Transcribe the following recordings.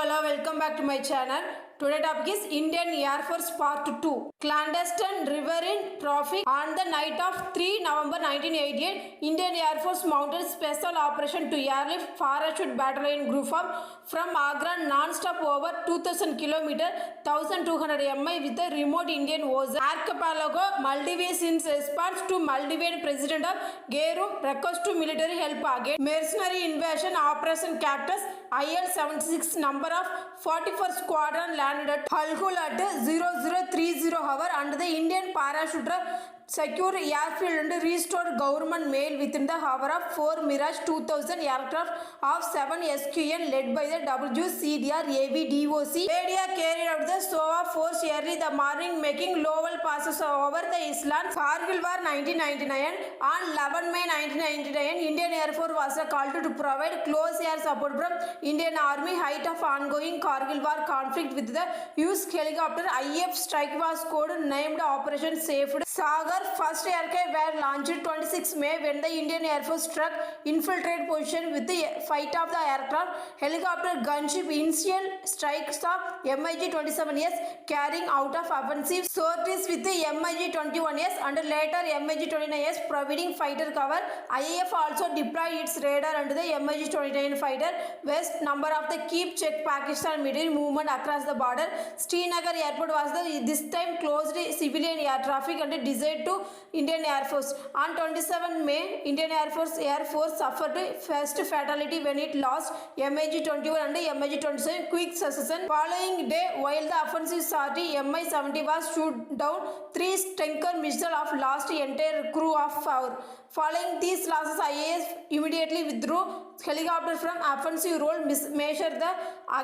Hello, welcome back to my channel. Today topic is Indian Air Force Part 2. Clandestine riverine traffic on the night of 3 November 1988. Indian Air Force mounted special operation to airlift parachute battalion group from Agra non-stop over 2000 km, 1200 mi with the remote Indian Ocean archipelago Maldives in response to Maldivian President of Gero request to military help against mercenary invasion Operation Cactus. IL-76 number of 41st Squadron landed at Halhul at 0030 hour and the Indian parachuter secured airfield and restored government mail within the hour of 4 Mirage 2000 aircraft of 7 SQN led by the WCDR AVDOC. Media carried out the SOA force early the morning making Lowell passes over the Island. Kargil War 1999. On 11 May 1999, Indian Air Force was called to provide close air support from Indian Army height of ongoing Kargil War conflict with the used helicopter. IF strike was code named Operation Safety. Sagar first aircraft were launched 26 May when the Indian Air Force struck infiltrate position with the fight of the aircraft. Helicopter gunship initial strikes of MiG-27S carrying out of offensive sorties with the MiG-21S and later MiG-29S providing fighter cover. IAF also deployed its radar under the MiG-29 fighter. West number of the keep check Pakistan military movement across the border. Srinagar airport was this time closed civilian air traffic and desired to Indian Air Force. On 27 May, Indian Air Force suffered first fatality when it lost MiG-21 and MiG-27 quick succession. Following day, while the offensive sortie Mi-70 was shoot down, 3 Stenker missile of lost entire crew of 4. Following these losses, IAF immediately withdrew helicopter from offensive role measured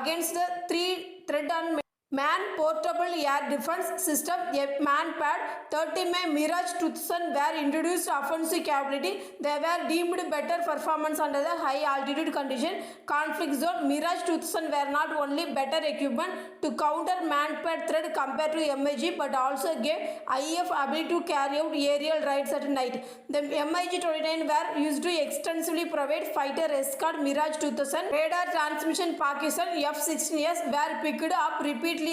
against the 3 threat on Man Portable Air Defense System, a MANPAD. 30 May Mirage 2000 were introduced offensive capability. They were deemed better performance under the high altitude condition conflict zone. Mirage 2000 were not only better equipment to counter MANPAD threat compared to MiG but also gave IAF ability to carry out aerial raids at night. The MiG-29 were used to extensively provide fighter escort. Mirage 2000 radar transmission Pakistan F-16s were picked up repeatedly.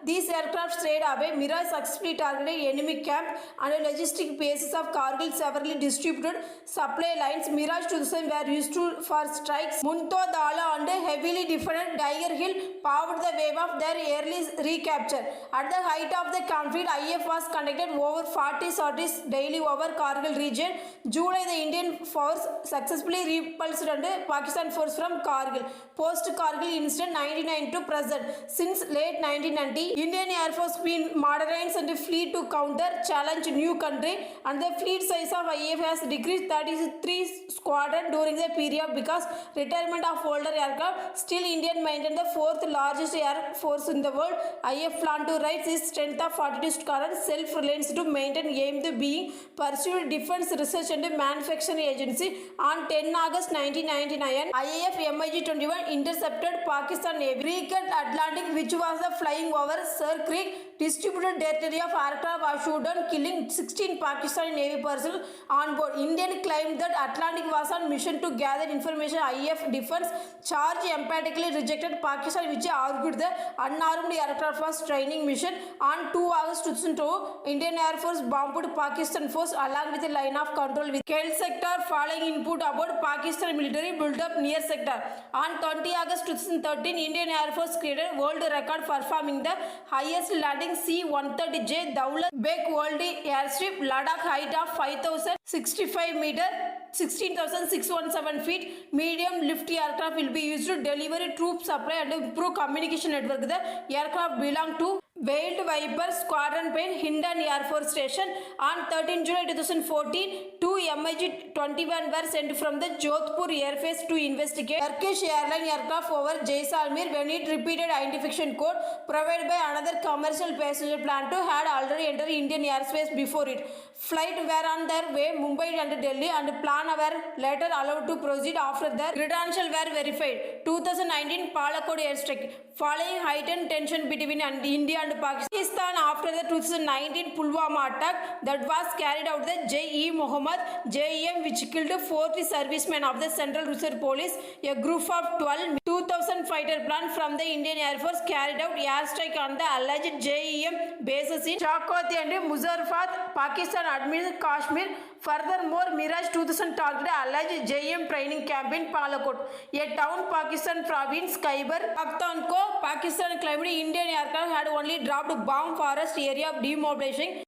These aircraft strayed away. Mirage successfully targeted enemy camp and logistic bases of Kargil. Severely distributed supply lines. Mirage 2000 were used for strikes. Munto Dala and heavily defended Tiger Hill paved the way of their early recapture. At the height of the conflict, IF was conducted over 40 sorties daily over Kargil region. July, the Indian force successfully repulsed and Pakistan force from Kargil. Post-Kargil incident 1999 to present. Since late 1990, Indian Air Force been modernized and fleet to counter challenge new country and the fleet size of IAF has decreased 33 squadron during the period because retirement of older aircraft. Still, Indian maintained the 4th largest air force in the world. IAF plan to raise its strength of 42 squadron. Self-reliance to maintain aim to being pursued Defense Research and Manufacturing Agency. On 10 August 1999, IAF MiG-21 intercepted Pakistan Navy Cricket Atlantic, which was the flying over Sir Creek. Distributed territory of aircraft was shot down, killing 16 Pakistani Navy personnel on board. Indian claimed that Atlantic was on mission to gather information. IAF defense charge emphatically rejected Pakistan, which argued the unarmed aircraft was training mission. On 2 August 2002, Indian Air Force bombed Pakistan force along with a line of control with Kel sector following input about Pakistan military built up near sector. On 20 August 2013, Indian Air Force created world record performing the highest landing C-130J Daulat Beg World Airstrip, Ladakh height of 5,065 meter, 16,617 feet. Medium lift aircraft will be used to deliver troop supply and improve communication network. The aircraft belong to Veiled Viper Squadron Pain Hindon Air Force Station. On 13 July 2014, 2 MiG-21 were sent from the Jodhpur airface to investigate Turkish airline aircraft over Jaisalmer when it repeated identification code provided by another commercial passenger plane to had already entered Indian airspace before it. Flight were on their way Mumbai and Delhi and plan were later allowed to proceed after their credentials were verified. 2019 Palakkad airstrike. Following heightened tension between India and and Pakistan after the 2019 Pulwama attack that was carried out the J.E. Mohammed JEM, which killed 40 servicemen of the Central Reserve Police. A group of 12 2000 fighter plane from the Indian Air Force carried out airstrike on the alleged JEM bases in Chakoti and Muzaffarabad, Pakistan administered Kashmir. Furthermore, Mirage 2000 targeted alleged JEM training camp in Palakot, a town Pakistan province Khyber Pakhtunkhwa. Pakistan claimed Indian aircraft had only dropped bomb forest area of demobilizing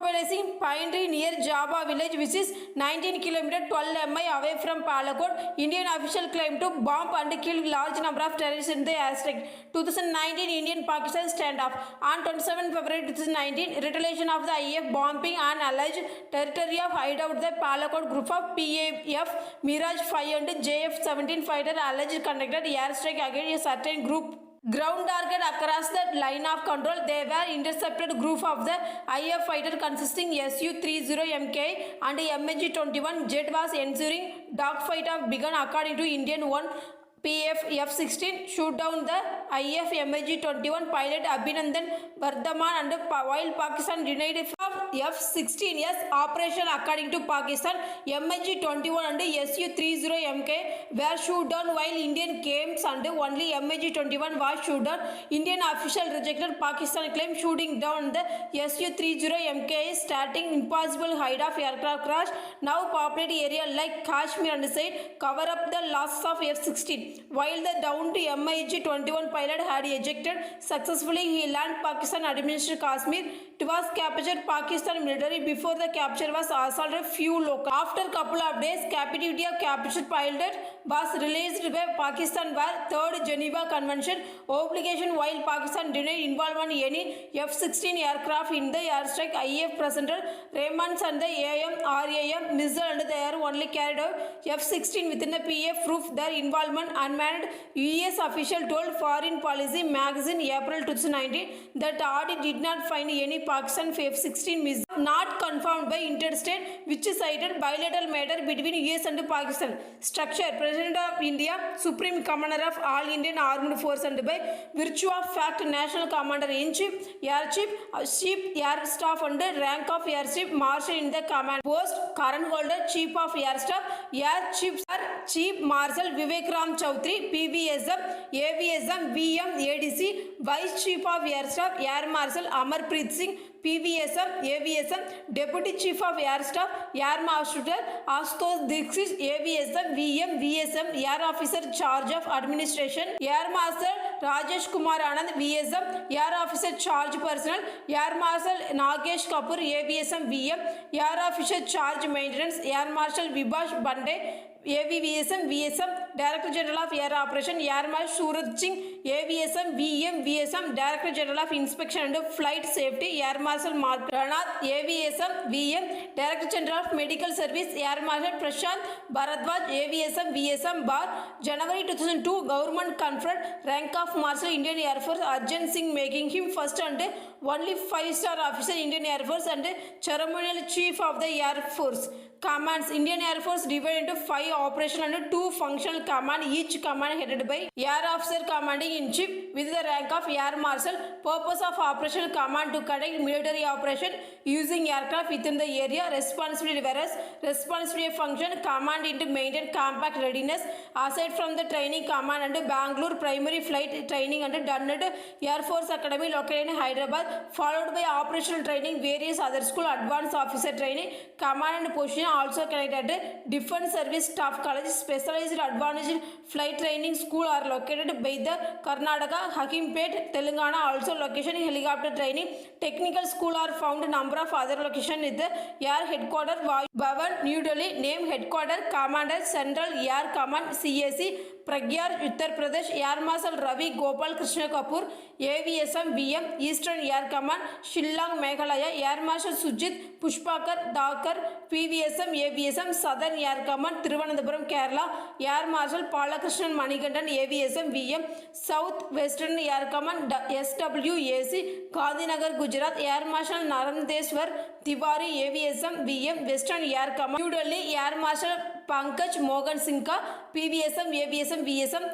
Pine Tree near Java village, which is 19 km 12 mi away from Palakot. Indian official claimed to bomb and kill large number of terrorists in the airstrike. 2019 Indian-Pakistan standoff. On 27 February 2019, retaliation of the IF bombing on alleged territory of hideout the Palakot group of PAF Mirage 5 and JF-17 fighter alleged conducted airstrike against a certain group. Ground target across the line of control. They were intercepted group of the IF fighter consisting Su-30 Mk and MiG-21 jet was ensuing dogfight of begun according to Indian 1 PF F-16 shoot down the IF MiG-21 pilot Abhinandan Vardhaman and while Pakistan denied F-16's operation. According to Pakistan, MiG-21 and Su-30 Mk were shoot down while Indian camps and only MiG-21 was shoot down. Indian official rejected Pakistan claim shooting down the Su-30 Mk is starting impossible hide of aircraft crash now populated area like Kashmir and said cover up the loss of F-16. While the downed MiG-21 pilot had ejected successfully, he landed Pakistan administered Kashmir. It was captured Pakistan military. Before the capture was assaulted few local. After couple of days, captivity of captured pilot was released by Pakistan by 3rd Geneva Convention obligation. While Pakistan denied involvement in any F-16 aircraft in the airstrike, IF presented Raymond's and the RAM missile and they are only carried out F-16 within the PF proof their involvement. Unmanned US official told Foreign Policy magazine April 2019 that audit did not find any Pakistan F-16 missile not confirmed by interstate, which cited bilateral matter between US and Pakistan. Structure: President of India, Supreme Commander of all Indian Armed Forces and by virtue of fact National Commander-in-Chief, Air Chief, Chief Air Staff and rank of Air Chief Marshal in the command post. Current holder Chief of Air Staff, Air Chief Sir Chief Marshal Vivek Ram Chaudhary, PVSM, AVSM, VM, ADC, Vice Chief of Air Staff, Air Marshal Amarpreet Singh, PVSM, AVSM, Deputy Chief of Air Staff, Air Marshal Ashutosh Dikshit, AVSM, VM, VSM, Air Officer Charge of Administration, Air Marshal Rajesh Kumar Anand, VSM, Air Officer Charge Personnel, Air Marshal Nagesh Kapoor, AVSM, VM, Air Officer Charge Maintenance, Air Marshal Vibhash Bande, AVVSM, VSM, Director General of Air Operation, Air Marshal Suraj Singh, AVSM, VM, VSM, Director General of Inspection and Flight Safety, Air Marshal Mark Ranath, AVSM, VM, Director General of Medical Service, Air Marshal Prashant Bharadwaj, AVSM, VSM, Bar. January 2002, Government conferred rank of Marshal Indian Air Force Arjun Singh, making him first and only 5-star officer Indian Air Force and ceremonial chief of the Air Force. Commands: Indian Air Force divided into 5 operational and 2 functional command, each command headed by Air Officer Commanding in Chief with the rank of Air Marshal. Purpose of operational command to conduct military operation using aircraft within the area. Responsibility various. Responsibility function: command into maintain compact readiness. Aside from the training command and Bangalore primary flight training and done at Air Force Academy located in Hyderabad, followed by operational training, various other school, advanced officer training, command and position also connected at Defense Service Staff College. Specialized advanced flight training school are located by the Karnataka, Hakimpet, Telangana. Also location helicopter training technical school are found number of other location in the Air Headquarters Bhavan, New Delhi. Name headquarters Commander Central Air Command CAC Pragyar, Uttar Pradesh. Air Marshal Ravi Gopal Krishna Kapoor, AVSM, VM, Eastern Air Command, Shillong, Meghalaya. Air Marshal Sujit Pushpakar Dakar, PVSM, AVSM, Southern Air Command, Thiruvananthapuram, Kerala. Air Marshal Palakrishnan Manikandan, AVSM, VM, South Western Air Command, SWAC, Gandhinagar, Gujarat. Air Marshal Narendeswar Tiwari, AVSM, VM, Western Air Command, New Delhi. Air Marshal Pankaj Mohan Singha, PVSM, AVSM, VSM,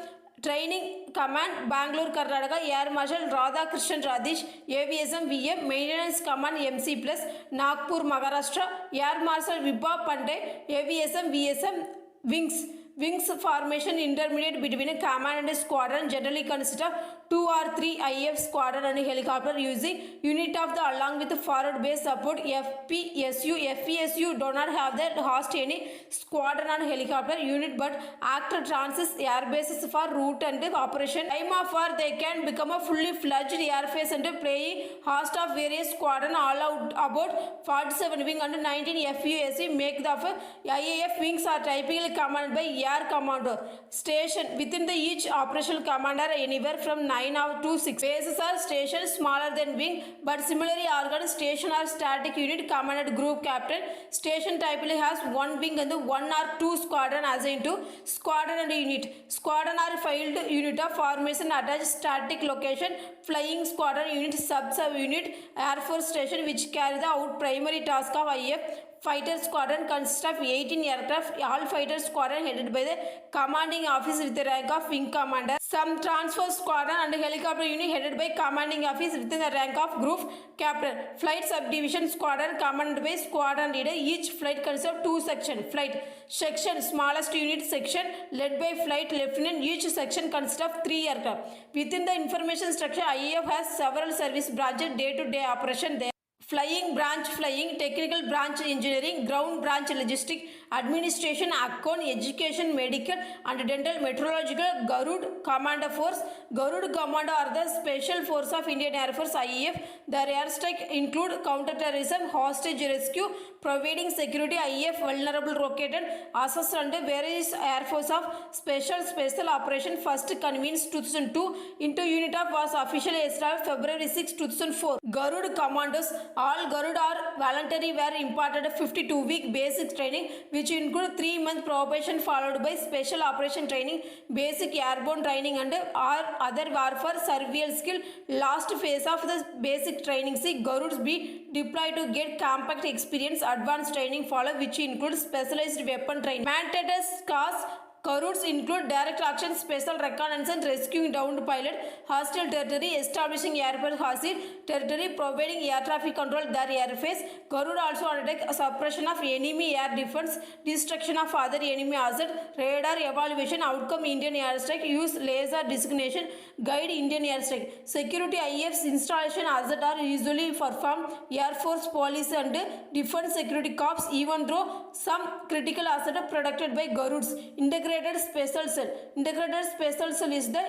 Training Command Bangalore Karnataka Air Marshal Radhakrishnan Radish AVSM VM Maintenance Command MC Plus Nagpur Maharashtra Air Marshal Vibha Pandey AVSM VSM Wings formation intermediate between a command and a squadron generally consist of 2 or 3 IF squadron and a helicopter using unit of the along with the forward base support FPSU do not have the host any squadron and helicopter unit but act transits air bases for route and operation. Time of war they can become a fully fledged airface and playing host of various squadron all out about 47 wing and 19 FUSC make the IAF wings are typically commanded by air commander station within the each operational commander anywhere from 9 out to 6 bases are stationed smaller than wing but similarly organized station or static unit commanded group captain station typically has one wing and the 1 or 2 squadron assigned to squadron and unit squadron or field unit of formation attached static location flying squadron unit sub unit air force station which carry the out primary task of IF fighter squadron consists of 18 aircraft. All fighter squadron headed by the commanding officer with the rank of wing commander. Some transfer squadron and helicopter unit headed by commanding officer within the rank of group captain. Flight subdivision squadron commanded by squadron leader. Each flight consists of 2 sections. Flight section smallest unit section led by flight lieutenant. Each section consists of 3 aircraft. Within the information structure, IAF has several service branches day-to-day operation there. Flying branch flying, technical branch engineering, ground branch logistics, administration, account, education, medical and dental, meteorological, Garud Commando Force. Garud Commando are the special force of Indian Air Force IAF. Their airstrike include counter-terrorism, hostage rescue, providing security, IAF vulnerable located, assess under various Air Force of Special Operation first convenes 2002 into unit of was officially established February 6, 2004. Garud Commandos. All Garud are voluntary were imparted a 52-week basic training which include 3-month probation followed by special operation training, basic airborne training and or other warfare survival skill. Last phase of the basic training see Garuds be deployed to get compact experience. Advanced training follow which includes specialized weapon training. Mandated tasks Garuds include direct action, special reconnaissance, rescuing downed pilot, hostile territory, establishing airport hostile territory, providing air traffic control their airface. Garud also undertake suppression of enemy air defense, destruction of other enemy assets, radar evaluation, outcome Indian airstrike, use laser designation, guide Indian airstrike. Security IF's installation assets are usually performed Air Force, Police and Defense Security Corps even though some critical assets are protected by Garuds. Integrated Special Cell. Integrated Special Cell is the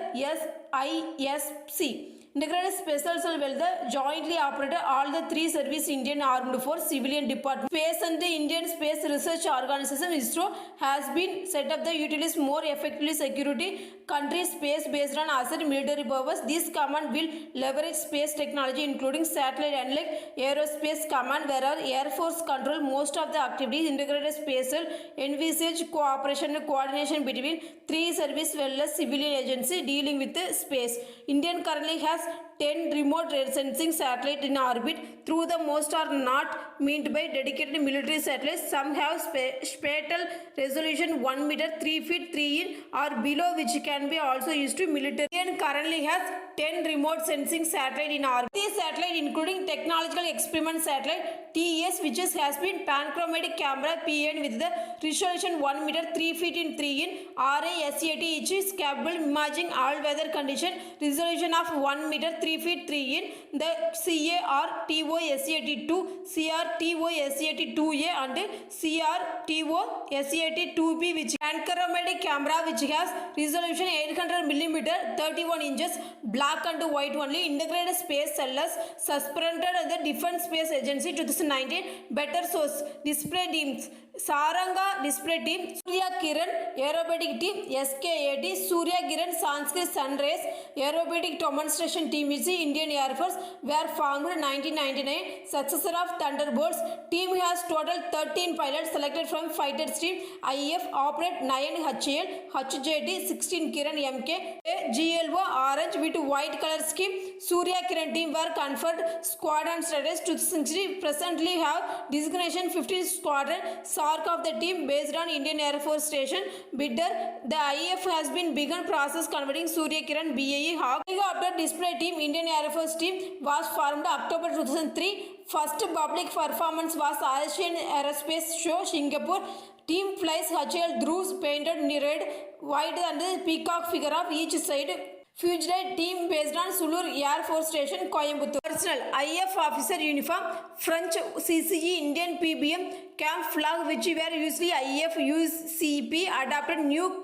SISC. Integrated Special Cell will the jointly operated all the 3 service Indian Armed Force Civilian Department. Space and the Indian Space Research Organization ISRO has been set up the utilize more effectively security country space based on asset military purpose. This command will leverage space technology including satellite and like aerospace command where Air Force control most of the activities. Integrated Space Cell envisage cooperation and coordination between 3 service well as civilian agency dealing with the space. Indian currently has 10 remote sensing satellites in orbit. Through the most are not meant by dedicated military satellites. Some have spatial resolution 1 meter 3 feet 3 in or below which can be also used to military. Indian currently has 10 remote sensing satellite in orbit. These satellite including technological experiment satellite TES which has been panchromatic camera PN with the resolution 1 meter 3 feet in 3 in RASAT which is capable imaging all weather condition resolution of 1 meter 3 feet 3 in the CRTOSAT2, CRTOSAT2A and CRTOSAT2B which panchromatic camera which has resolution 800 mm 31 inches black and white only. Integrated Space Cellars suspended at the Defense Space Agency 2019. Better source display teams Saranga display team, Surya Kiran aerobatic team, SKAT, Surya Kiran Sanskrit Sunrays aerobatic demonstration team is the Indian Air Force were formed in 1999, successor of Thunderbolts. Team has total 13 pilots selected from fighter team. IAF operate 9 HAL, HJT, 16 Kiran MK, GLO orange with white color scheme. Surya Kiran team were conferred squadron status to presently have designation 15 squadron. arc of the team based on Indian Air Force Station Bidder. The IAF has been begun process converting Surya Kiran BAE Hawk helicopter display team. Indian Air Force team was formed October 2003. First public performance was Asian Aerospace Show, Singapore. Team flies HAL Dhruv painted red, white and the peacock figure of each side. Fugitive team based on Sulur Air Force Station, Coimbatore. Personal IF officer uniform, French CCE Indian PBM camp flag which were usually IF UCP adopted new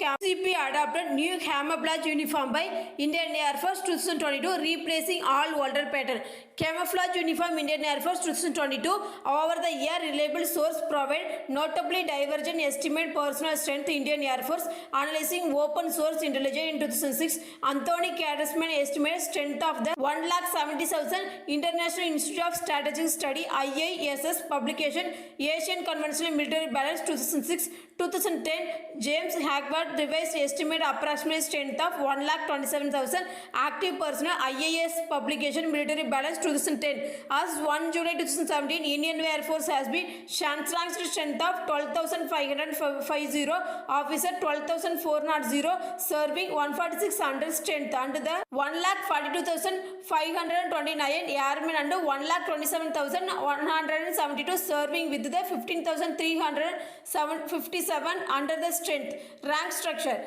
camouflage uniform by Indian Air Force 2022 replacing all older pattern. Camouflage uniform Indian Air Force 2022 over the year reliable source provide notably divergent estimate personal strength Indian Air Force analyzing open source intelligence in 2006 Anthony Cadresman estimates strength of the 1,70,000 International Institute of Strategic Study IISS publication Asian Conventional Military Balance 2006-2010 James Hagbard revised estimate approximate strength of 1,27,000 active personnel IAS publication Military Balance 2010 as 1 July 2017 Indian Air Force has been Chancellor's strength of 12,550 officer 12,400 serving 14600 strength and the 1,42,529 airmen and 1,27,172 serving with the 15,357 under the strength. Rank structure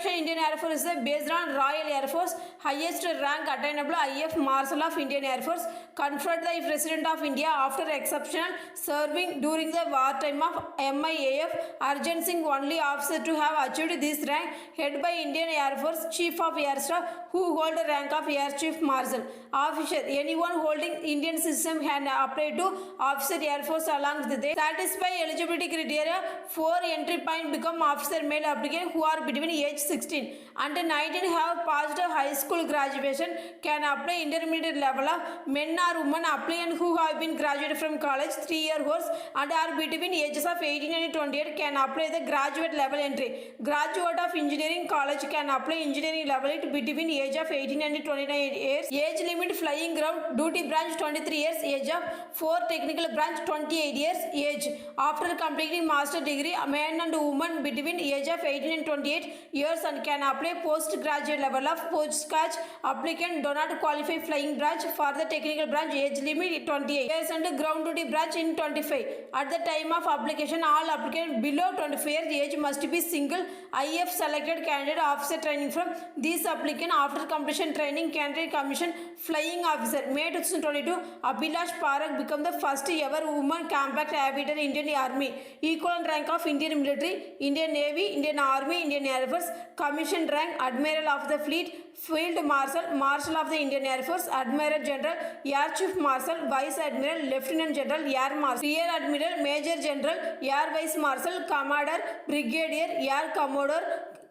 Indian Air Force is based on Royal Air Force highest rank attainable IF Marshal of Indian Air Force conferred the President of India after exceptional serving during the wartime of MIAF. Arjun Singh only officer to have achieved this rank head by Indian Air Force Chief of Air Staff who hold the rank of Air Chief Marshal. Officer anyone holding Indian system can apply to officer Air Force along with they satisfy eligibility criteria. 4 entry point become officer male applicant who are between age 16 and 19 have passed high school graduation can apply intermediate level of men or women applicant who have been graduated from college 3-year course and are between ages of 18 and 28 can apply the graduate level entry. Graduate of engineering college can apply engineering level it between age of 18 and 29 years. Age limit flying ground duty branch 23 years. Age of 4 technical branch 28 years. Age after completing master degree man and woman between age of 18 and 28 years and can apply postgraduate level of postgrad applicant do not qualify flying branch for the technical branch age limit 28 years and ground duty branch in 25. At the time of application all applicants below 25 years age must be single IF selected candidate officer training from this applicant after completion training candidate commission flying officer. May 2022 Abhilash Parak become the first ever woman combat aviator Indian Army. Equal rank of Indian military, Indian Navy, Indian Army, Indian Air Force. Commissioned rank Admiral of the Fleet, Field Marshal, Marshal of the Indian Air Force, Admiral General, Air Chief Marshal, Vice Admiral, Lieutenant General, Air Marshal, Rear Admiral, Major General, Air Vice Marshal, Commander, Brigadier, Air Commodore,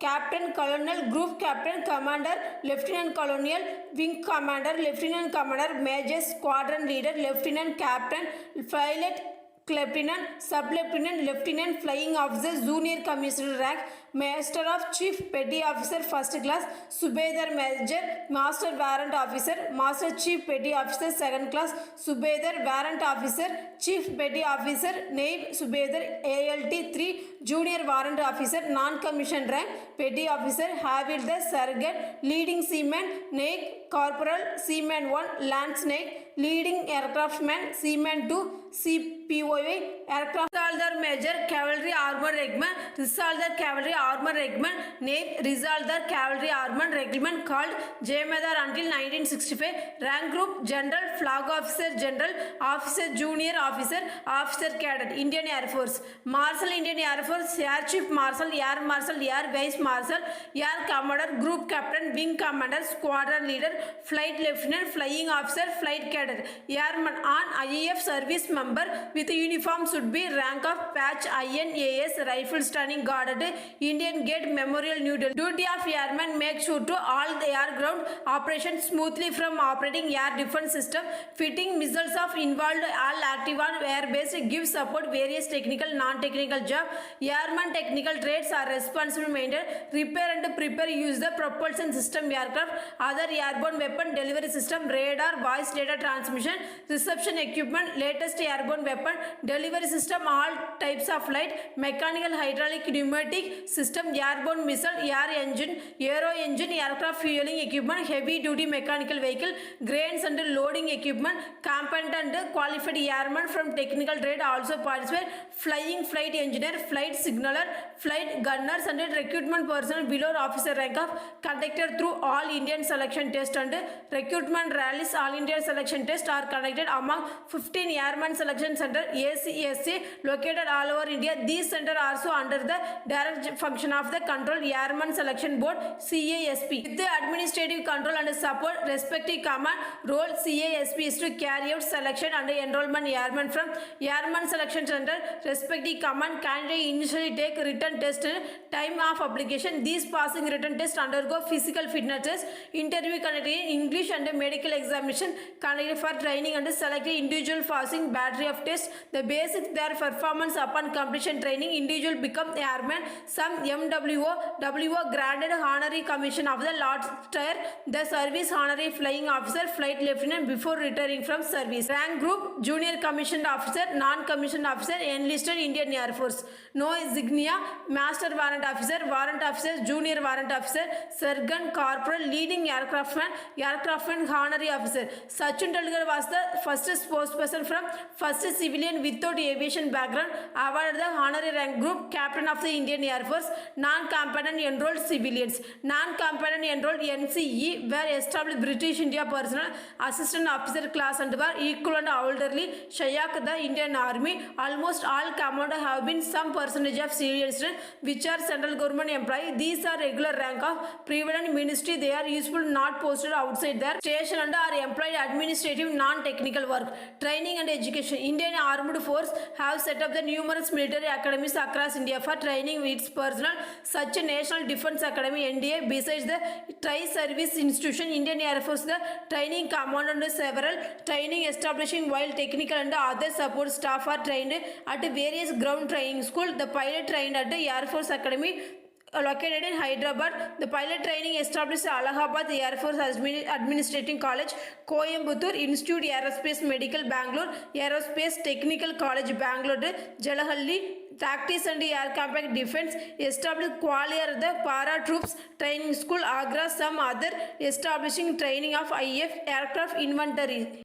Captain, Colonel, Group Captain, Commander, Lieutenant Colonel, Wing Commander, Lieutenant Commander, Major, Squadron Leader, Lieutenant Captain, Pilot, Lieutenant, Sub-Lieutenant, Lieutenant, Flying Officer, Junior Commissioner rank, Master of Chief Petty Officer First Class, Subedar Major, Master Warrant Officer, Master Chief Petty Officer Second Class, Subedar Warrant Officer, Chief Petty Officer, Naib Subedar ALT 3, Junior Warrant Officer, Non-Commissioned rank, Petty Officer, Havildar Surrogate, Leading Seaman, Naik, Corporal, Seaman 1, Lance Naik, Leading Aircraftman, Seaman 2, CPOV, Aircraft Resolver Major, Cavalry Armor Regiment, Resolver Cavalry Armor Regiment, name Resolver Cavalry Armor Regiment called Jemedar until 1965, rank group General, Flag Officer General, Officer Junior Officer, Officer Cadet, Indian Air Force, Marshal Indian Air Force, Air Chief Marshal, Air Marshal, Air Vice Marshal, Air Commodore, Group Captain, Wing Commander, Squadron Leader, Flight Lieutenant, Flying Officer, Flight Cadet, Airman on IAF service member with uniform should be rank of patch INAS rifle standing guarded in Indian Gate Memorial, New Delhi. Duty of airman make sure to all the air ground operations smoothly from operating air defense system, fitting missiles of involved all active on air base, give support various technical non-technical job. Airman technical trades are responsible maintain, repair and prepare use the propulsion system aircraft, other airborne weapon delivery system, radar, voice data transmission, reception equipment, latest airborne weapon delivery system, all types of light, mechanical, hydraulic, pneumatic system, airborne missile, air engine, aero engine, aircraft fueling equipment, heavy duty mechanical vehicle, grains and loading equipment, competent and qualified airmen from technical trade also participate, flying flight engineer, flight signaler, flight gunners and recruitment personnel below officer rank of conducted through all Indian selection test and recruitment rallies. All Indian selection tests are conducted among 15 airman selection center ACSC located all over India. These centers are also under the direct function of the Control Airman Selection Board CASP. With the administrative control and support respective command role, CASP is to carry out selection and enrollment airmen from Airman Selection Center. Respective command candidate initially take written test time of application. These passing written test undergo physical fitness test, interview conducted in English and medical examination conducted for training and selected individual passing battery of tests. The basics their performance upon completion training, individual become airman. Some MWO granted honorary commission of the Lord Tier, the service honorary flying officer, flight lieutenant before retiring from service. Rank group junior commissioned officer, non-commissioned officer, enlisted Indian Air Force. No insignia, master warrant officer, junior warrant officer, surgeon, corporal, leading aircraftman honorary officer. Sachin Tendulkar was the first spokesperson from first civilian without aviation background, awarded the honorary rank group captain of the Indian Air Force. Non-combatant enrolled civilians. Non-combatant enrolled NCE were established British India personnel, assistant officer class and were equivalent elderly Shayak the Indian Army. Almost all commanders have been some percentage of civilians which are central government employees. These are regular rank of prevalent ministry. They are useful not posted outside their station and are employed administrative non-technical work. Training and education. Indian Armed Force have set up the numerous military academies across India for training its personnel, such as National Defence Academy NDA. Besides the tri-service institution, Indian Air Force the training command and several training establishing while technical and other support staff are trained at various ground training school. The pilot trained at the Air Force Academy located in Hyderabad. The pilot training established Allahabad Air Force Administrating College, Coimbatore Institute Aerospace Medical Bangalore, Aerospace Technical College Bangalore, Jalahalli Tactics and Air Combat Defense established Gwalior the Para Troops Training School, Agra, some other establishing training of IF aircraft inventory.